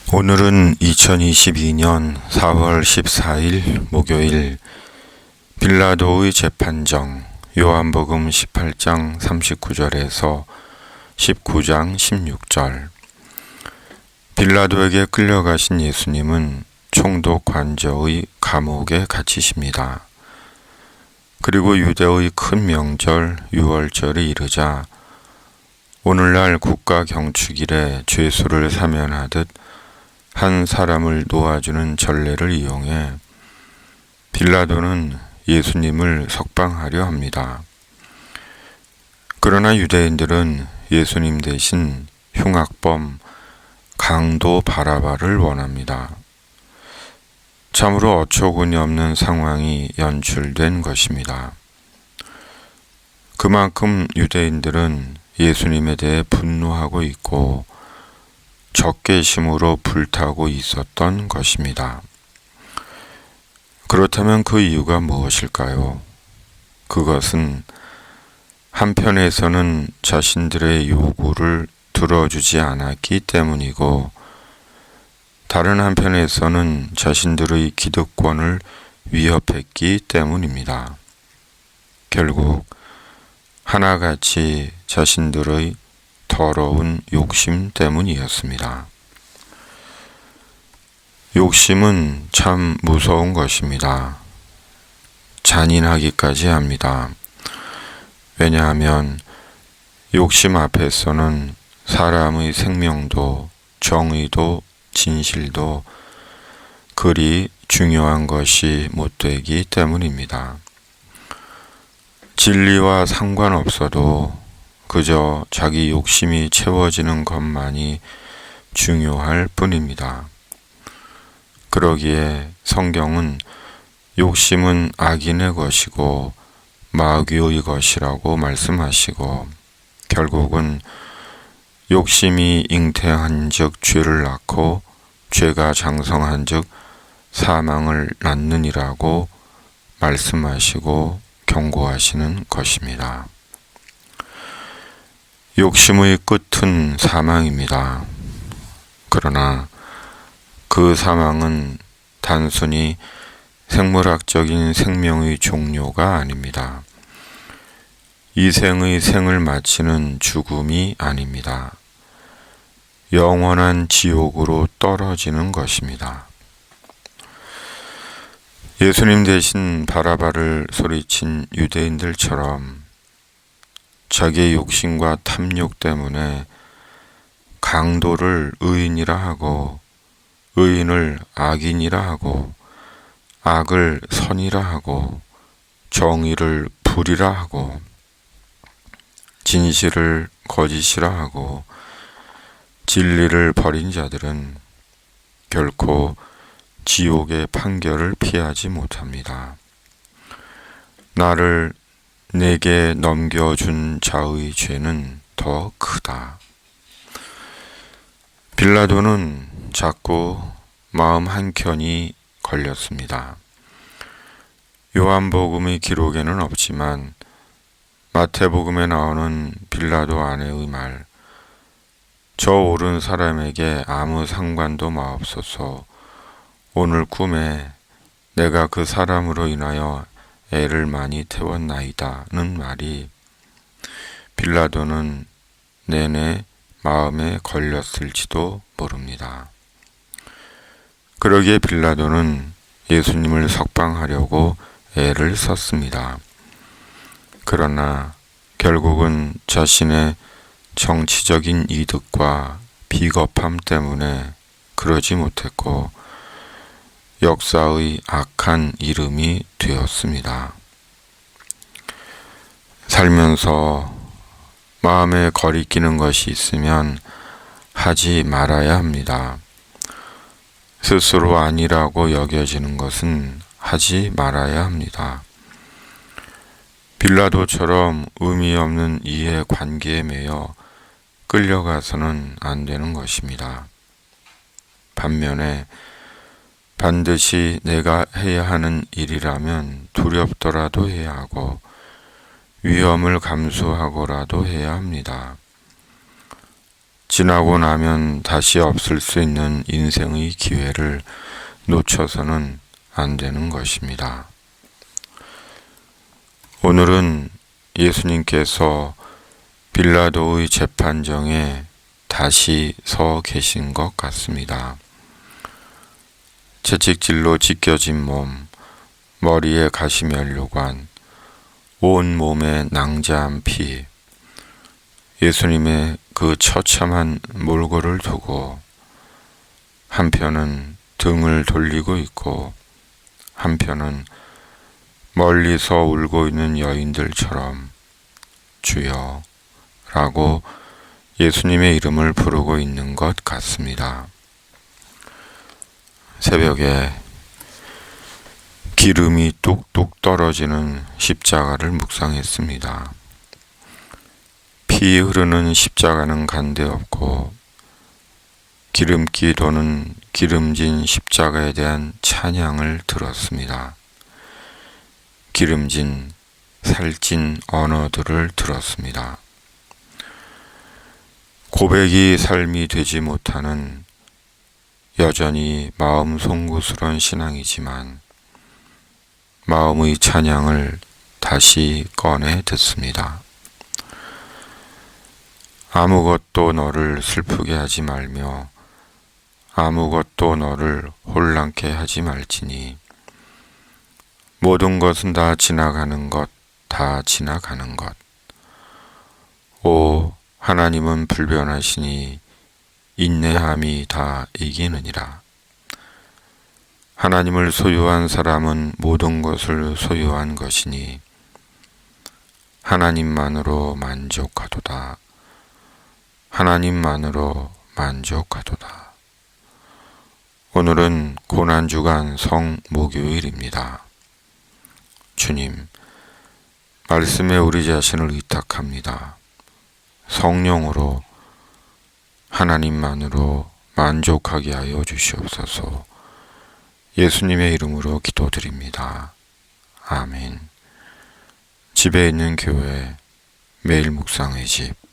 오늘은 2022년 4월 14일 목요일 빌라도의 재판정 요한복음 18장 39절에서 19장 16절. 빌라도에게 끌려가신 예수님은 총독 관저의 감옥에 갇히십니다. 그리고 유대의 큰 명절 유월절이 이르자 오늘날 국가 경축일에 죄수를 사면하듯 한 사람을 놓아주는 전례를 이용해 빌라도는 예수님을 석방하려 합니다. 그러나 유대인들은 예수님 대신 흉악범 강도 바라바를 원합니다. 참으로 어처구니 없는 상황이 연출된 것입니다. 그만큼 유대인들은 예수님에 대해 분노하고 있고 적개심으로 불타고 있었던 것입니다. 그렇다면 그 이유가 무엇일까요? 그것은 한편에서는 자신들의 요구를 들어주지 않았기 때문이고 다른 한편에서는 자신들의 기득권을 위협했기 때문입니다. 결국 하나같이 자신들의 더러운 욕심 때문이었습니다. 욕심은 참 무서운 것입니다. 잔인하기까지 합니다. 왜냐하면 욕심 앞에서는 사람의 생명도 정의도 진실도 그리 중요한 것이 못 되기 때문입니다. 진리와 상관없어도 그저 자기 욕심이 채워지는 것만이 중요할 뿐입니다. 그러기에 성경은 욕심은 악인의 것이고 마귀의 것이라고 말씀하시고 결국은 욕심이 잉태한즉 죄를 낳고 죄가 장성한즉 사망을 낳느니라고 말씀하시고 경고하시는 것입니다. 욕심의 끝은 사망입니다. 그러나 그 사망은 단순히 생물학적인 생명의 종료가 아닙니다. 이 생의 생을 마치는 죽음이 아닙니다. 영원한 지옥으로 떨어지는 것입니다. 예수님 대신 바라바를 소리친 유대인들처럼 자기의 욕심과 탐욕 때문에 강도를 의인이라 하고 의인을 악인이라 하고 악을 선이라 하고 정의를 불이라 하고 진실을 거짓이라 하고 진리를 버린 자들은 결코 지옥의 판결을 피하지 못합니다. 나를 내게 넘겨준 자의 죄는 더 크다. 빌라도는 자꾸 마음 한켠이 걸렸습니다. 요한복음의 기록에는 없지만 마태복음에 나오는 빌라도 아내의 말, 저 옳은 사람에게 아무 상관도 마옵소서. 오늘 꿈에 내가 그 사람으로 인하여 애를 많이 태웠나이다는 말이 빌라도는 내내 마음에 걸렸을지도 모릅니다. 그러기에 빌라도는 예수님을 석방하려고 애를 썼습니다. 그러나 결국은 자신의 정치적인 이득과 비겁함 때문에 그러지 못했고 역사의 악한 이름이 되었습니다. 살면서 마음에 거리끼는 것이 있으면 하지 말아야 합니다. 스스로 아니라고 여겨지는 것은 하지 말아야 합니다. 빌라도처럼 의미 없는 이해관계에 매여 끌려가서는 안 되는 것입니다. 반면에 반드시 내가 해야 하는 일이라면 두렵더라도 해야 하고 위험을 감수하고라도 해야 합니다. 지나고 나면 다시 없을 수 있는 인생의 기회를 놓쳐서는 안 되는 것입니다. 오늘은 예수님께서 빌라도의 재판정에 다시 서 계신 것 같습니다. 채찍질로 찢겨진 몸, 머리에 가시면류관, 온 몸에 낭자한 피, 예수님의 그 처참한 몰골을 두고 한편은 등을 돌리고 있고 한편은 멀리서 울고 있는 여인들처럼 주여 라고 예수님의 이름을 부르고 있는 것 같습니다. 새벽에 기름이 뚝뚝 떨어지는 십자가를 묵상했습니다. 피 흐르는 십자가는 간데없고 기름기 도는 기름진 십자가에 대한 찬양을 들었습니다. 기름진 살찐 언어들을 들었습니다. 고백이 삶이 되지 못하는 여전히 마음 송구스러운 신앙이지만 마음의 찬양을 다시 꺼내 듣습니다. 아무것도 너를 슬프게 하지 말며 아무것도 너를 혼란케 하지 말지니 모든 것은 다 지나가는 것, 다 지나가는 것. 오 하나님은 불변하시니 인내함이 다 이기느니라. 하나님을 소유한 사람은 모든 것을 소유한 것이니 하나님만으로 만족하도다. 하나님만으로 만족하도다. 오늘은 고난주간 성목요일입니다. 주님, 말씀에 우리 자신을 의탁합니다. 성령으로 하나님만으로 만족하게 하여 주시옵소서. 예수님의 이름으로 기도드립니다. 아멘. 집에 있는 교회 매일 묵상의 집